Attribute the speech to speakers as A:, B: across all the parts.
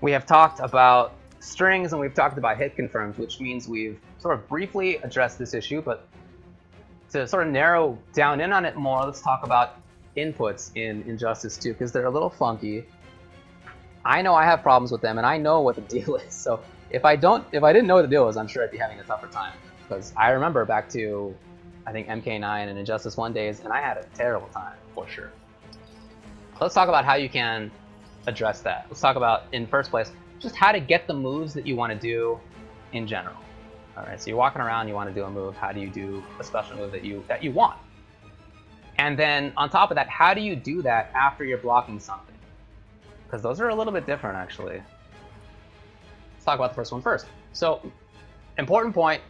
A: We have talked about strings and we've talked about hit confirms, which means we've sort of briefly addressed this issue, but to sort of narrow down in on it more, let's talk about inputs in Injustice 2, because they're a little funky. I know I have problems with them, and I know what the deal is. So if I didn't know what the deal was, I'm sure I'd be having a tougher time. Because I remember back to, I think, MK9 and Injustice 1 days, and I had a terrible time, for sure. Let's talk about how you can address that. Let's talk about, in first place, just how to get the moves that you want to do in general. Alright, so you're walking around, you want to do a move, how do you do a special move that you want? And then, on top of that, how do you do that after you're blocking something? Because those are a little bit different, actually. Let's talk about the first one first. So, important point,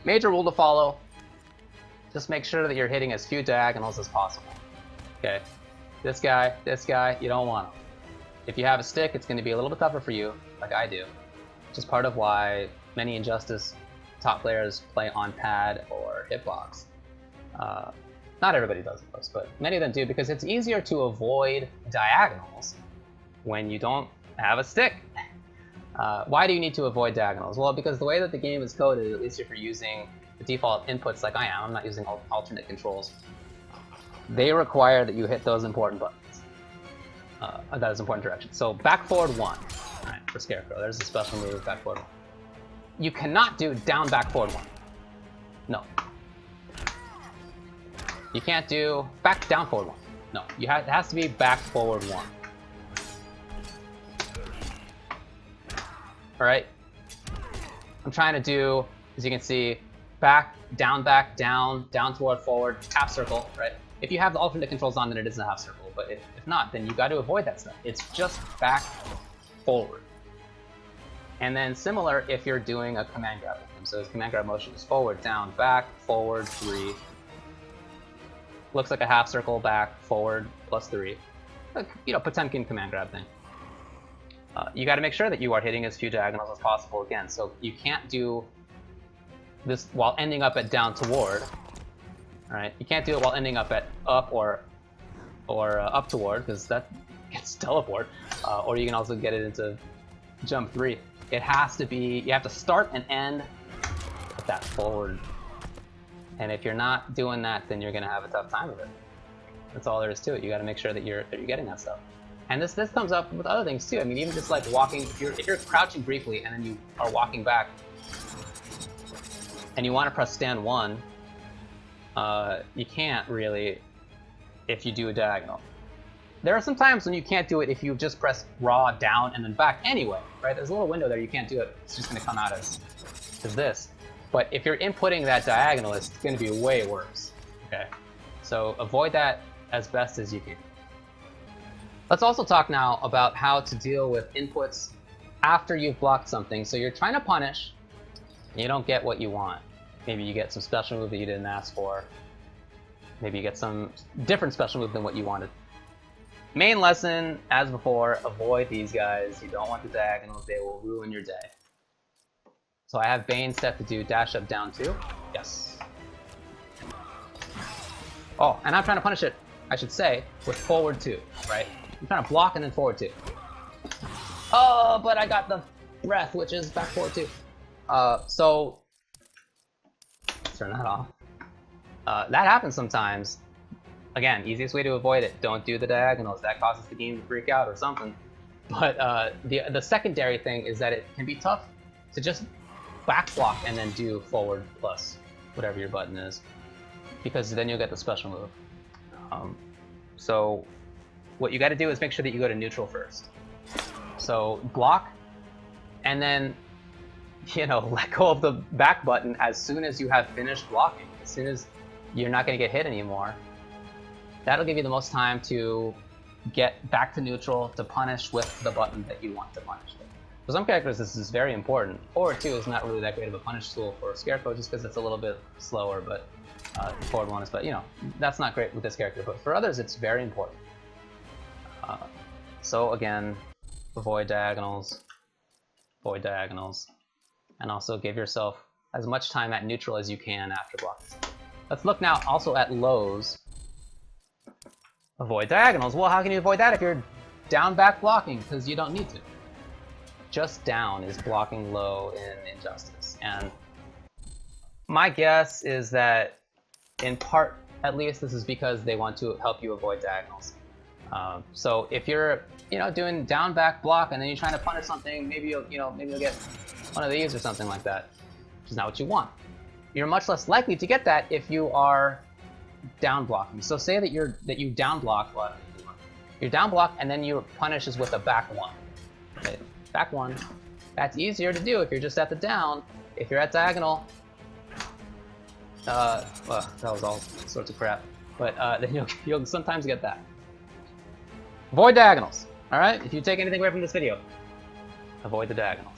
A: major rule to follow, just make sure that you're hitting as few diagonals as possible. Okay, this guy, you don't want him. If you have a stick, it's going to be a little bit tougher for you, like I do. Which is part of why many Injustice top players play on pad or hitbox. Not everybody does, of course, but many of them do, because it's easier to avoid diagonals when you don't have a stick. Why do you need to avoid diagonals? Well, because the way that the game is coded, at least if you're using the default inputs like I am, I'm not using alternate controls, they require that you hit those important buttons. That is important direction. So back forward 1, alright, for Scarecrow, there's a special move, back forward 1. You cannot do down back forward 1. No. You can't do back down forward 1. No, it has to be back forward 1. Alright? I'm trying to do, as you can see, back, down, down toward forward, half circle, right? If you have the alternate controls on, then it isn't a half circle, but if not, then you got to avoid that stuff. It's just back, forward. And then similar if you're doing a command grab with him. So his command grab motion is forward, down, back, forward, 3. Looks like a half circle, back, forward, plus 3. Like, you know, Potemkin command grab thing. You got to make sure that you are hitting as few diagonals as possible again. So you can't do this while ending up at down toward. Alright, you can't do it while ending up at up or up toward, because that gets teleport. Or you can also get it into jump 3. It has to be, you have to start and end with that forward. And if you're not doing that, then you're going to have a tough time with it. That's all there is to it. You got to make sure that you're getting that stuff. And this comes up with other things too. I mean, even just like walking, if you're crouching briefly and then you are walking back and you want to press stand 1, you can't really if you do a diagonal. There are some times when you can't do it if you just press raw down and then back anyway, right? There's a little window there, you can't do it. It's just going to come out as this. But if you're inputting that diagonal, it's going to be way worse, okay? So avoid that as best as you can. Let's also talk now about how to deal with inputs after you've blocked something. So you're trying to punish, and you don't get what you want. Maybe you get some special move that you didn't ask for. Maybe you get some different special move than what you wanted. Main lesson, as before, avoid these guys. You don't want the diagonals, they will ruin your day. So I have Bane set to do dash up down 2. Yes. Oh, and I'm trying to punish it, I should say, with forward 2, right? I'm trying to block and then forward 2. Oh, but I got the breath, which is back forward 2. So let's turn that off. That happens sometimes. Again, easiest way to avoid it, don't do the diagonals. That causes the game to freak out or something. But the secondary thing is that it can be tough to just back block and then do forward plus whatever your button is, because then you'll get the special move. So what you got to do is make sure that you go to neutral first. So block, and then, you know, let go of the back button as soon as you have finished blocking. As soon as you're not going to get hit anymore, that'll give you the most time to get back to neutral to punish with the button that you want to punish with. For some characters, this is very important. Forward 2 is not really that great of a punish tool for Scarecrow, just because it's a little bit slower, but forward 1 is, but you know, that's not great with this character. But for others, it's very important. So again, avoid diagonals, and also give yourself as much time at neutral as you can after blocking. Let's look now also at lows. Avoid diagonals. Well, how can you avoid that if you're down back blocking? Because you don't need to. just down is blocking low in Injustice. And my guess is that, in part, at least, this is because they want to help you avoid diagonals. So if you're, doing down back block and then you're trying to punish something, maybe you'll get one of these or something like that, which is not what you want. You're much less likely to get that if you are down blocking. So say that you down block, you're down block and then your punish is with a back one. Okay? Back one. That's easier to do if you're just at the down. If you're at diagonal, well, that was all sorts of crap. But then you'll sometimes get that. Avoid diagonals. All right. If you take anything away from this video, avoid the diagonals.